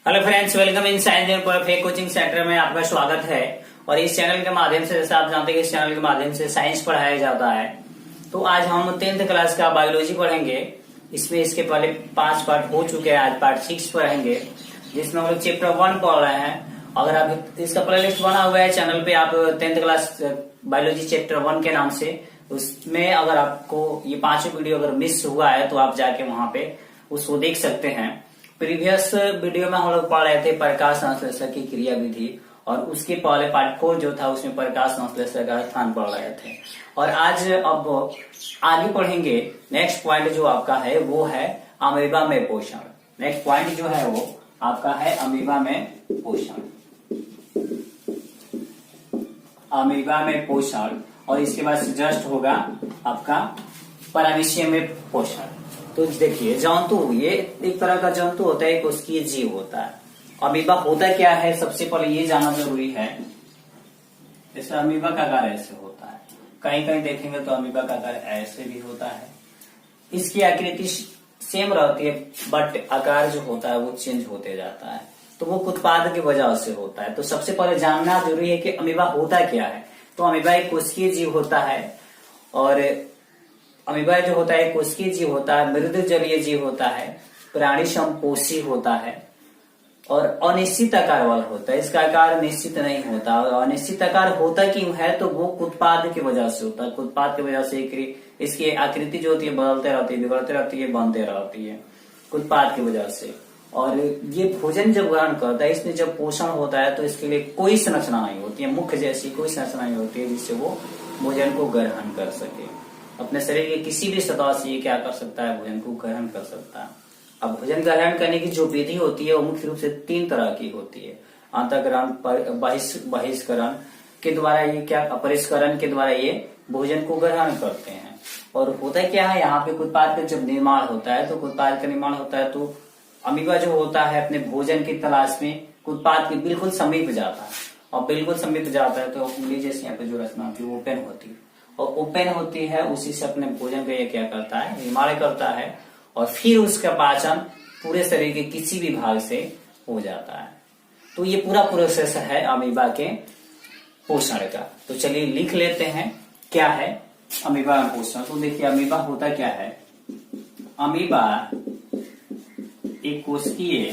Hello friends, welcome in science fake coaching centre में आपका स्वागत है। और इस चैनल के माध्यम से, जैसे आप जानते हैं, इस चैनल के माध्यम से साइंस पढ़ाया जाता है। तो आज हम 10th क्लास का बायोलॉजी पढ़ेंगे। इसमें इसके पहले 5 पार्ट हो चुके हैं, आज पार्ट 6 पढ़ेंगे, जिसमें हम लोग चैप्टर 1 पढ़ रहे हैं। अगर आप इसका प्लेलिस्ट बना हुआ है चैनल पे, आप 10th क्लास बायोलॉजी चैप्टर 1 के नाम से, उसमें अगर आपको ये 5 वीडियो अगर मिस हुआ है तो आप जाके वहां पे उसको देख सकते हैं। प्रीवियस वीडियो में हम लोग पढ़ रहे थे प्रकाश संश्लेषण की क्रिया विधि, और उसके पहले पार्ट 4 जो था उसमें प्रकाश संश्लेषण का स्थान पढ़ रहे थे। और आज अब आगे पढ़ेंगे। नेक्स्ट पॉइंट जो आपका है वो है अमीबा में पोषण। नेक्स्ट पॉइंट जो है वो आपका है अमीबा में पोषण। अमीबा में पोषण, और इसके बाद जस्ट होगा आपका परामीशिय में पोषण। तो देखिए, जंतु, ये एक तरह का जंतु होता है, एक कोशिकीय जीव होता है। अमीबा होता क्या है, सबसे पहले ये जानना जरूरी है। जैसे अमीबा का आकार ऐसे होता है, कहीं कहीं देखेंगे तो अमीबा का आकार ऐसे भी होता है। इसकी आकृति सेम रहती है, बट आकार जो होता है वो चेंज होते जाता है। तो वो उत्पाद की वजह से होता है। तो सबसे पहले जानना जरूरी है कि अमीबा होता क्या है। तो अमीबा एक कोशिकीय जीव होता है, और अमीबा जो होता है कोशिकीय जीव होता है, मृद जलीय जीव होता है, प्राणी समपोषी होता है, और अनिश्चित आकार वाला होता है। इसका आकार निश्चित नहीं होता, और अनिश्चित आकार होता क्यों है, तो वो उत्पाद की वजह से होता है। उत्पाद की वजह से इसकी आकृति जो होती है बदलते रहती है, बिगड़ते रहती है, बनते रहती है, उत्पाद की वजह से। और ये भोजन जब ग्रहण करता है, इसमें जब पोषण होता है तो इसके लिए कोई संरचना नहीं होती है, मुख्य जैसी कोई संरचना नहीं होती है जिससे वो भोजन को ग्रहण कर सके। अपने शरीर के किसी भी सतह से ये क्या कर सकता है, भोजन को ग्रहण कर सकता है। अब भोजन ग्रहण करने की जो विधि होती है वो मुख्य रूप से 3 तरह की होती है। अंतःग्रहण, बहिष्करण के द्वारा ये क्या, अपरिष्करण के द्वारा ये भोजन को ग्रहण करते हैं। और होता क्या है, यहाँ पे उत्पाद का जब निर्माण होता है, तो उत्पाद का निर्माण होता है तो अमीबा जो होता है अपने भोजन की तलाश में उत्पाद के बिल्कुल समीप जाता है। और बिल्कुल समीप जाता है तो उंगली जैसे यहाँ पे जो रचना होती है वो ओपन होती है, और ओपन होती है, उसी से अपने भोजन का ये क्या करता है, निर्माण करता है, और फिर उसका पाचन पूरे शरीर के किसी भी भाग से हो जाता है। तो ये पूरा प्रोसेस है अमीबा के पोषण का। तो चलिए लिख लेते हैं क्या है अमीबा में पोषण। तो देखिए, अमीबा होता क्या है। अमीबा एक कोशिकीय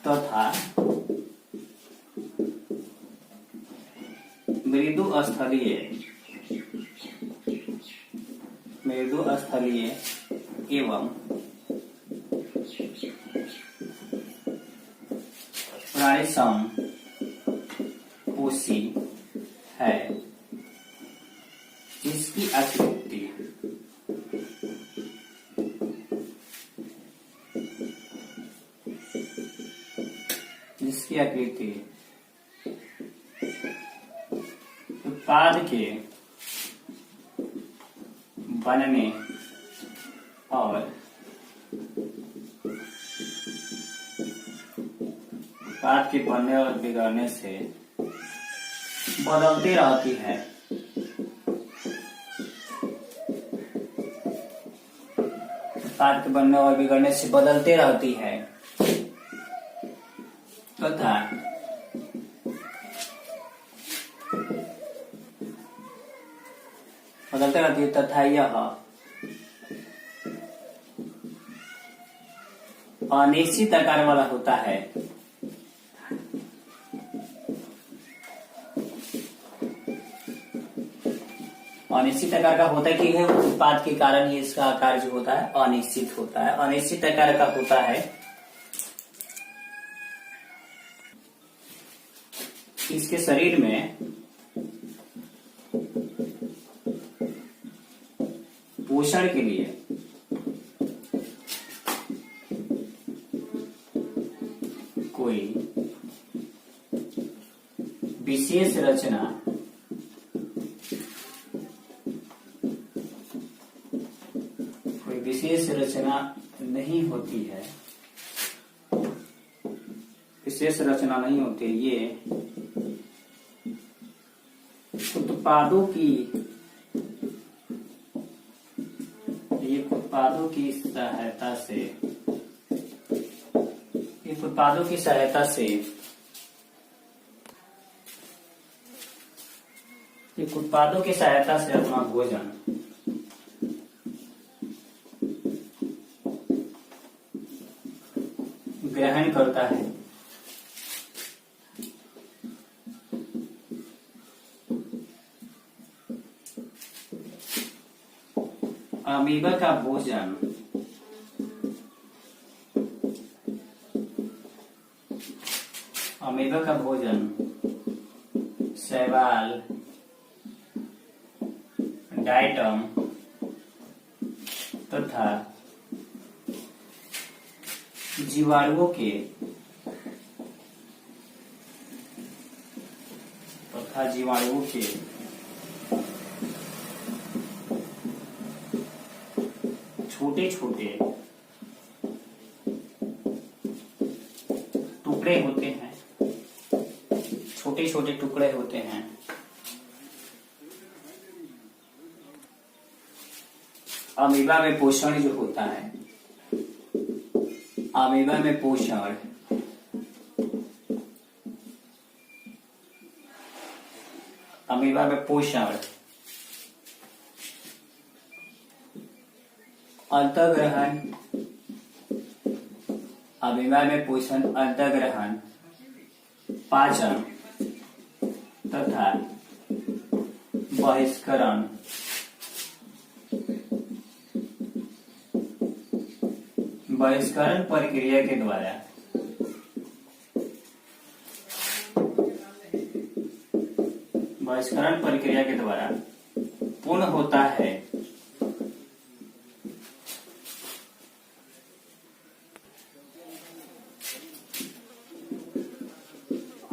तथा मृदु स्थलीय एवं प्राणी समपोषी है, जिसकी आकृति उत्पाद के बनने और उत्पाद के बनने और बिगड़ने से बदलती रहती है। उत्पाद के बनने और बिगड़ने से बदलते रहती है तथा बदलते रहती है तथा यह अनिश्चित आकार वाला होता है। अनिश्चित आकार का होता है कि उत्पाद के कारण ही इसका आकार जो होता है अनिश्चित होता है। अनिश्चित आकार का होता है इसके शरीर में पोषण के लिए कोई विशेष रचना नहीं होती है। विशेष रचना नहीं होती, ये उत्पादों की उत्पादों की सहायता से इन उत्पादों की सहायता से इन उत्पादों की सहायता से अपना भोजन ग्रहण करता है। अमीबा का भोजन शैवाल, डाइटम तथा जीवाणुओं के छोटे छोटे टुकड़े होते हैं, छोटे छोटे टुकड़े होते हैं। अमीबा में पोषण जो होता है, अमीबा में पोषण अंतःग्रहण, अमीबा में पोषण अंतःग्रहण, पाचन तथा बहिष्करण प्रक्रिया के द्वारा पूर्ण होता है।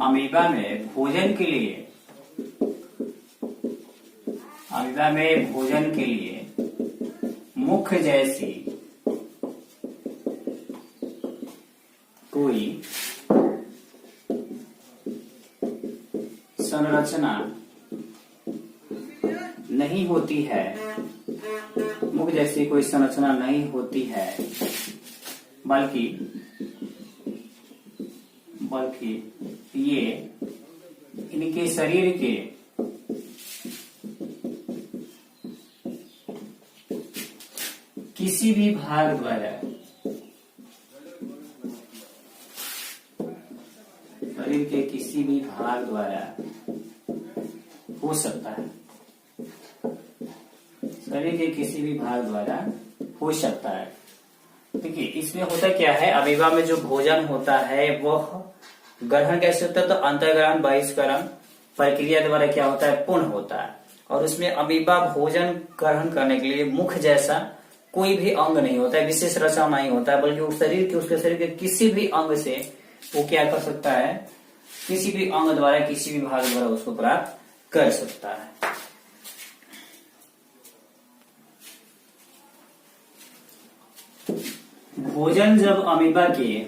अमीबा में भोजन के लिए मुख्य जैसी कोई संरचना नहीं होती है, मुख्य जैसी कोई संरचना नहीं होती है, बल्कि ये इनके शरीर के किसी भी भाग द्वारा हो सकता है। शरीर के किसी भी भाग द्वारा हो सकता है। देखिए इसमें होता क्या है, अमीबा में जो भोजन होता है वह ग्रहण कैसे होता है, तो अंतःग्रहण बहिष्करण प्रक्रिया द्वारा क्या होता है, पूर्ण होता है। और उसमें अमीबा भोजन ग्रहण करने के लिए मुख जैसा कोई भी अंग नहीं होता है, विशेष रचना नहीं होता है, बल्कि उसके शरीर के किसी भी अंग से वो क्या कर सकता है, किसी भी अंग द्वारा, किसी भी भाग द्वारा उसको प्राप्त कर सकता है। भोजन जब अमीबा के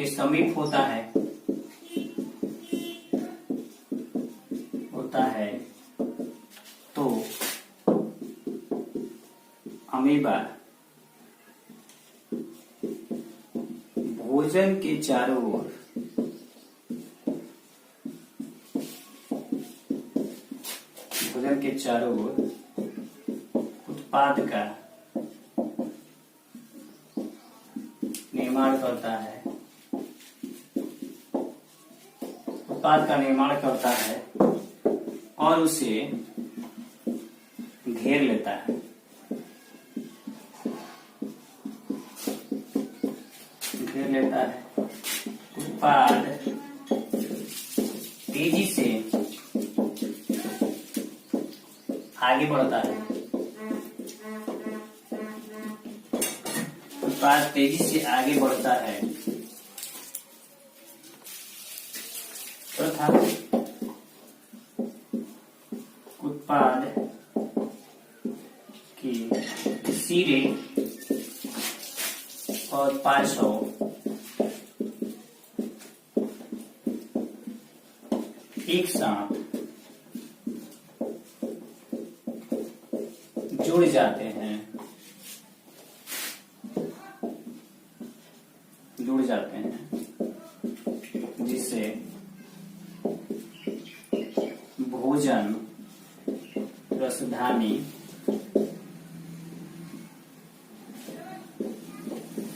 समीप होता है तो अमीबा भोजन के चारों ओर उत्पाद का निर्माण करता है और उसे घेर लेता है। उत्पाद तेजी से आगे बढ़ता है। तथा उत्पाद की सिरे और पार्श्व एक साथ जाते हैं, जुड़ जाते हैं, जिससे भोजन रसधानी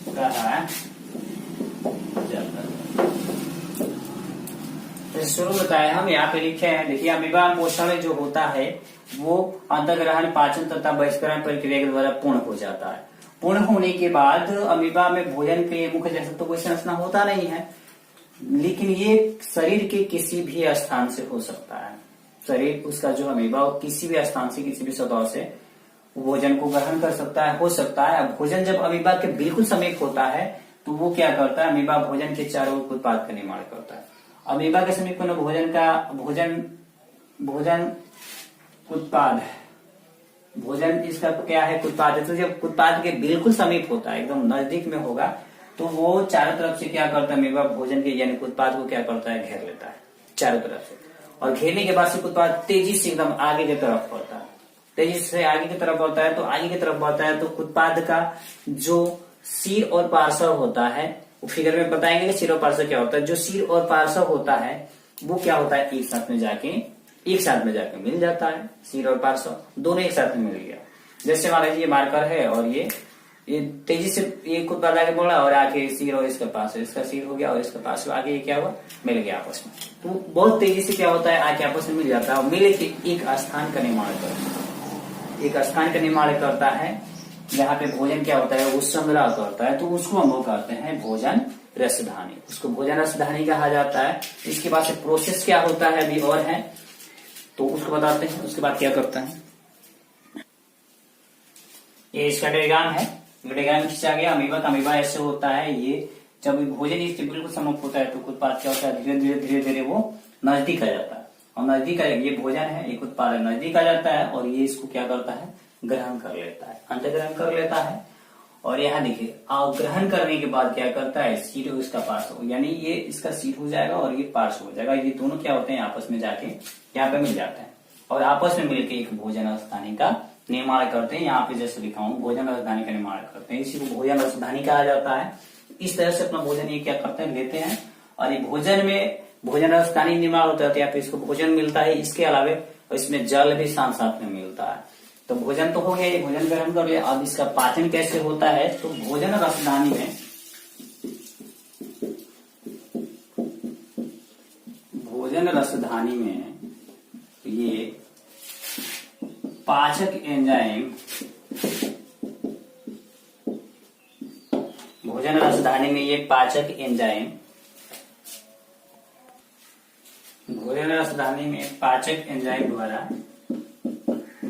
कहा जाता है। शुरू बताया हम यहाँ पे लिखे हैं, देखिए अमीबा पोषण जो होता है वो अंतःग्रहण, पाचन तथा बहिष्करण प्रक्रिया के द्वारा पूर्ण हो जाता है। पूर्ण होने के बाद अमीबा में भोजन के लिए मुख्य जैसा तो कोई संरचना होता नहीं है, लेकिन ये शरीर के किसी भी स्थान से हो सकता है। शरीर उसका जो अमीबा किसी भी स्थान से, किसी भी सतह से भोजन को ग्रहण कर सकता है, हो सकता है। अब भोजन जब अमीबा के बिल्कुल समीप होता है तो वो क्या करता है, अमीबा भोजन के चारों ओर उत्पाद का निर्माण करता है। अमीबा के समीप में भोजन उत्पाद, भोजन इसका क्या है, उत्पाद है। तो जब उत्पाद के बिल्कुल समीप होता है, एकदम नजदीक में होगा, तो वो चारों तरफ से क्या करता है, अमीबा भोजन के यानी उत्पाद को क्या करता है, घेर लेता है चारों तरफ से। और घेरने के बाद से उत्पाद तेजी से एकदम आगे की तरफ बढ़ता है, तेजी से आगे की तरफ बढ़ता है। तो आगे की तरफ बढ़ता है तो उत्पाद का जो सिर और पार्श्व होता है, वो फिगर में बताएंगे कि सिर और पार्श्व क्या होता है। जो सिर और पार्श्व होता है वो क्या होता है, एक साथ में जाके मिल जाता है। सिर और पार्श्व दोनों एक साथ में मिल गया। जैसे मान लीजिए ये मार्कर है और ये तेजी से एक उत्पाद आगे बढ़ा और आके सिर और इसका पार्श्व, इसका सिर हो गया और इसका पार्श्व आगे ये क्या हुआ, मिल गया आपस में। तो बहुत तेजी से क्या होता है, आके आपस में मिल जाता है और मिले के एक स्थान का निर्माण करता है। जहाँ पे भोजन क्या होता है, वो संग्रह करता है, तो उसको हम लोग कहते हैं भोजन रसधानी। उसको भोजन रसधानी कहा जाता है। इसके बाद से प्रोसेस क्या होता है अभी और है, तो उसको बताते हैं। उसके बाद क्या करता है, ये इसका डायग्राम है, डायग्राम खींचा गया। अमीबा ऐसे होता है, ये जब भोजन इसके बिल्कुल सम्मुख होता है तो उत्पाद क्या होता है, धीरे धीरे वो नजदीक आ जाता है। और नजदीक आ, ये भोजन है, एक उत्पाद नजदीक आ जाता है और ये इसको क्या करता है, ग्रहण कर लेता है, अंतःग्रहण कर लेता है। और यहाँ देखिए, ग्रहण करने के बाद क्या करता है, सिर और इसका पार्श्व, यानी ये इसका सिर हो जाएगा और ये पार्श्व हो जाएगा। ये दोनों क्या होते हैं, आपस में जाके यहाँ पे मिल जाते हैं और आपस में मिलकर एक भोजन रसधानी का निर्माण करते हैं। यहाँ पे जैसे लिखा हूं, भोजन रसधानी का निर्माण करते हैं, इसी को भोजन रसधानी कहा जाता है। इस तरह से अपना भोजन ये क्या करते हैं, लेते हैं और ये भोजन में भोजन रसधानी निर्माण होता है, तो यहाँ पे इसको भोजन मिलता है। इसके अलावा इसमें जल भी साथ साथ में मिलता है। तो भोजन तो हो गया, ये भोजन ग्रहण कर लिया। अब इसका पाचन कैसे होता है, तो भोजन रसधानी में ये पाचक एंजाइम, भोजन रसधानी में ये पाचक एंजाइम, भोजन रसधानी में पाचक एंजाइम द्वारा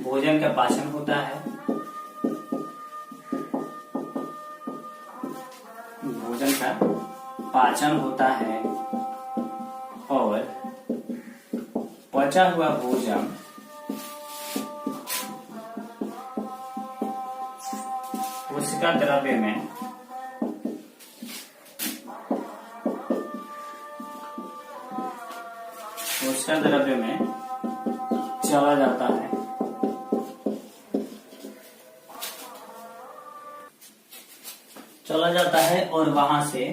भोजन का पाचन होता है। भोजन का पाचन होता है और पचा हुआ भोजन कोशिका द्रव्य में चला जाता है। और वहां से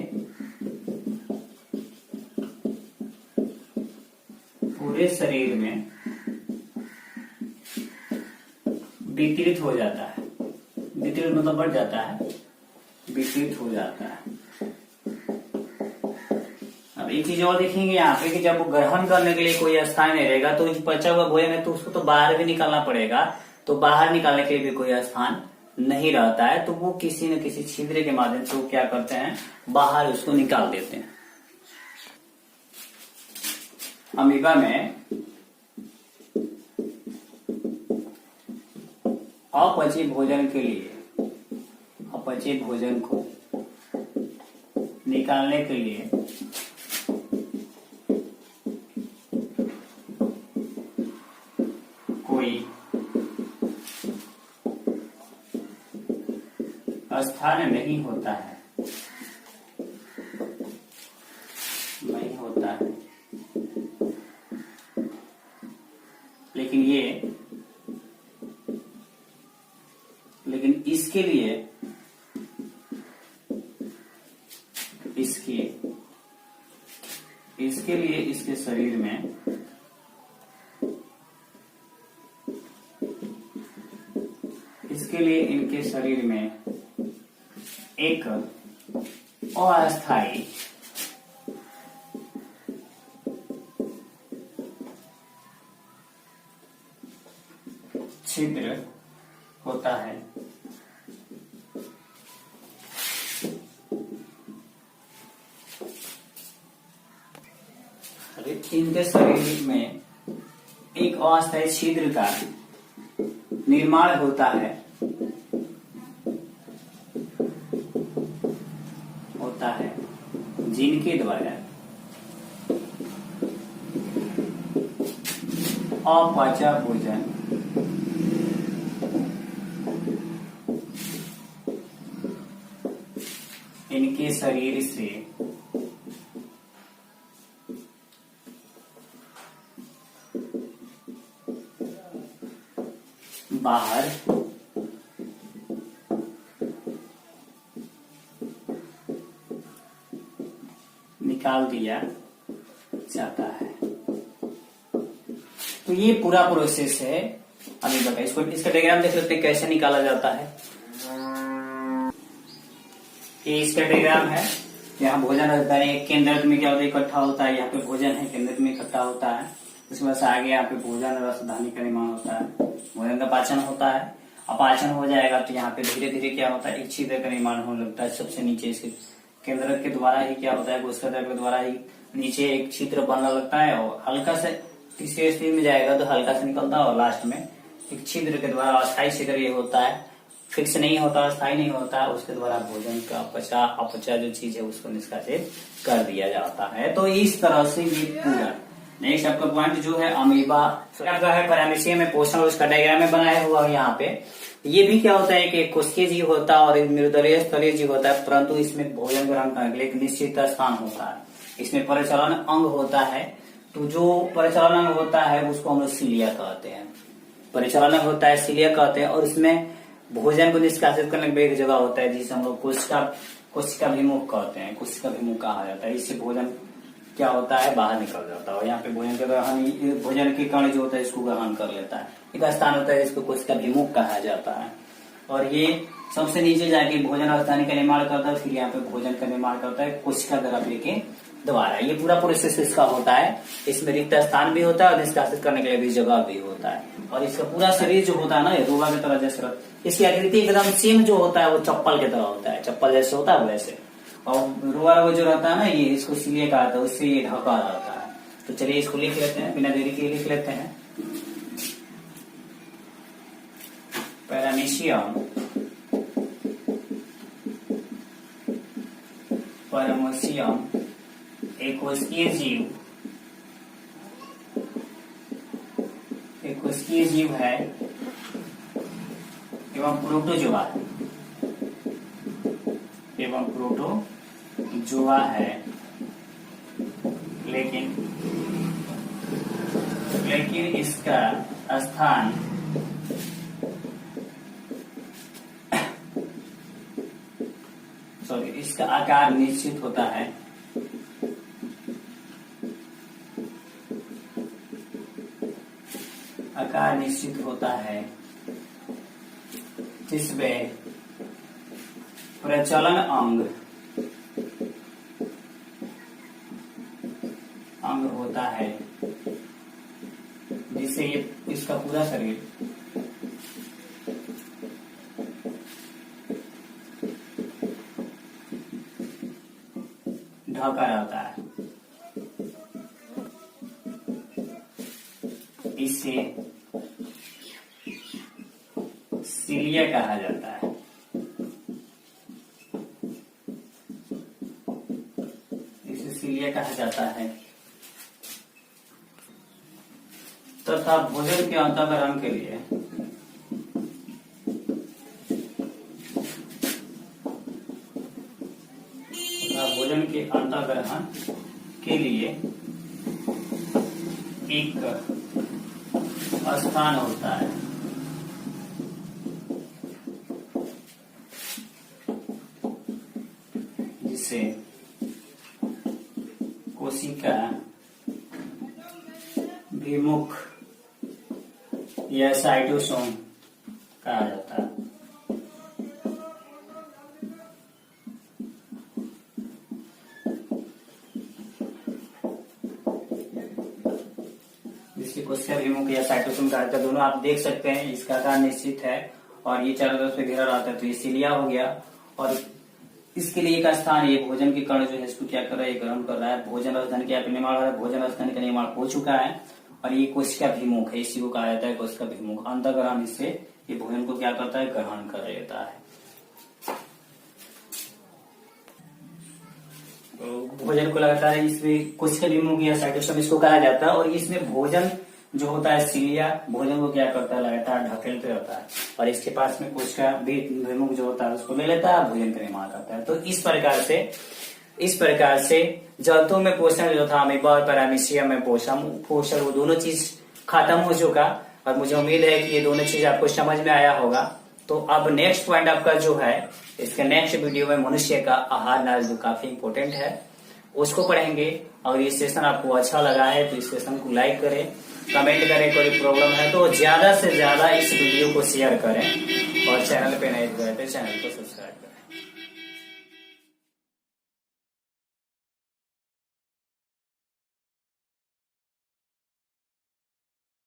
पूरे शरीर में वितरित हो जाता है। वितरित मतलब बढ़ जाता है, वितरित हो जाता है। अब एक चीज और देखेंगे यहाँ पे कि जब वो ग्रहण करने के लिए कोई स्थान नहीं रहेगा, तो बचा हुआ भोजन है तो उसको तो बाहर भी निकालना पड़ेगा। तो बाहर निकालने के लिए भी कोई स्थान नहीं रहता है, तो वो किसी न किसी छिद्र के माध्यम से वो क्या करते हैं, बाहर उसको निकाल देते हैं। अमीबा में अपचे भोजन के लिए, अपचे भोजन को निकालने के लिए कोई स्थान नहीं होता है, नहीं होता है। लेकिन ये इसके लिए इसके शरीर में इनके शरीर में एक अस्थायी छिद्र होता है। इनके शरीर में एक अस्थायी छिद्र का निर्माण होता है जिनके द्वारा अपचा भोजन इनके शरीर से बाहर निकाल दिया जाता है। तो ये पूरा प्रोसेस है। अभी बताइए इसका डायग्राम देख लेते हैं कैसे निकाला जाता है। ये इसका डायग्राम है। यहाँ भोजन होता है, केंद्रक में क्या होता है इकट्ठा होता है, यहाँ पे भोजन है केंद्रक में इकट्ठा होता है। उसके बाद आगे यहाँ पे भोजन रसधानी का निर्माण होता है, भोजन का पाचन होता है। अपाचन हो जाएगा तो यहाँ पे धीरे धीरे क्या होता है एक छिद्र का निर्माण होने लगता है। सबसे नीचे इसके केंद्रक के द्वारा ही क्या होता है कोशिका के द्वारा ही नीचे एक छिद्र बनने लगता है और हल्का से तीसरे स्थिति में जाएगा तो हल्का से निकलता है और लास्ट में एक छिद्र के द्वारा अस्थायी छिद्र ये होता है, फिक्स नहीं होता, अस्थायी नहीं होता। उसके द्वारा भोजन का अपचा जो चीज है उसको निष्कासित कर दिया जाता है। तो इस तरह से ये पूरा नेक्स्ट आपका पॉइंट जो है अमीबा आपका है पैरामीशियम में पोषण, उसका डायग्राम में बनाया हुआ है यहाँ पे। ये भी क्या होता है कि कोशिकीय जीव होता है और मृदलीय स्थलीय जीव होता है, परंतु इसमें भोजन ग्रहण करने के लिए एक निश्चित स्थान होता है। इसमें परिचालन अंग होता है। तो जो परिचालन अंग होता है उसको हम लोग सीलिया कहते हैं, परिचालन अंग होता है सीलिया कहते हैं। और इसमें भोजन को निष्कासित करने के लिए एक जगह होता है जिसे हम लोग कोशिकाभिमुख कहते हैं, कोशिकाभिमुख कहा जाता है। इससे भोजन क्या होता है बाहर निकल जाता है और यहाँ पे भोजन के ग्रहण भोजन के कण जो होता है इसको ग्रहण कर लेता है। एक स्थान होता है जिसको कोशिकाभिमुख कहा जाता है। और ये सबसे नीचे जाके भोजन राजधानी का निर्माण करता है, फिर यहाँ पे भोजन का निर्माण करता है कोशिका द्रव्य के द्वारा। ये पूरा प्रोसेस इसका होता है। इसमें रिक्त स्थान भी होता है और निष्कासित करने के लिए भी जगह भी होता है। और इसका पूरा शरीर जो होता है ना रोगा की तरह जैसे, इसकी आकृति एकदम सेम जो होता है वो चप्पल की तरह होता है, चप्पल जैसे होता है वैसे। और रोगा जो रहता है ना ये इसको सीलिया कहा जाता है, उससे ये ढका रहता है। तो चलिए इसको लिख लेते हैं, बिना देरी के लिख लेते हैं। पैरामीशियम एक कोशिकीय जीव है एवं प्रोटोजोआ है। लेकिन इसका स्थान इसका आकार निश्चित होता है। आकार निश्चित होता है जिसमें प्रचलन अंग होता है, जिससे ये इसका पूरा शरीर ढका रहता है। इसे सीलिया कहा जाता है। इसे सीलिया कहा जाता है। तथा भोजन के अंतःकरण के लिए एक स्थान होता है जिसे कोशिका विमुख या साइटोसोम कहा जाता है। जिसकी कोशिका विमुख या साइटोसोम कहा जाता है। दोनों आप देख सकते हैं, इसका आकार निश्चित है और ये चारों तरफ से घेरा रहता है, तो ये सिलिया हो गया। और इसके लिए एक स्थान, ये भोजन के कण जो है इसको क्या कर रहा है, ग्रहण कर रहा है। भोजन रसधन का निर्माण हो रहा है, भोजन रसधन का निर्माण हो चुका है और ये कोशिका विमुख है, इसी को कहा जाता है कोशिका विमुख। अंतःग्रहण इससे ये भोजन को क्या करता है, ग्रहण कर लेता है। तो भोजन को लगातार इसमें कोशिका विमुख या साइटोसोम इसको कहा जाता है। और इसमें भोजन जो होता है सिलिया, भोजन को क्या करता है, लगातार ढकेलते रहता है और इसके पास में कोशिका विमुख जो होता है उसको ले लेता है, भोजन का निर्माण करता है। तो इस प्रकार से जंतु में पोषण जो था, अमीबा और पैरामीशियम में पोषण वो दोनों चीज खत्म हो चुका। और मुझे उम्मीद है कि ये दोनों चीज आपको समझ में आया होगा। तो अब नेक्स्ट पॉइंट आपका जो है, इसके नेक्स्ट वीडियो में मनुष्य का आहार नाल जो काफी इंपोर्टेंट है उसको पढ़ेंगे। अगर ये सेशन आपको अच्छा लगा है तो इस सेशन को लाइक करें, कमेंट करें। कोई प्रॉब्लम है तो ज्यादा से ज्यादा इस वीडियो को शेयर करें और चैनल पे नए हुए तो चैनल को सब्सक्राइब करें।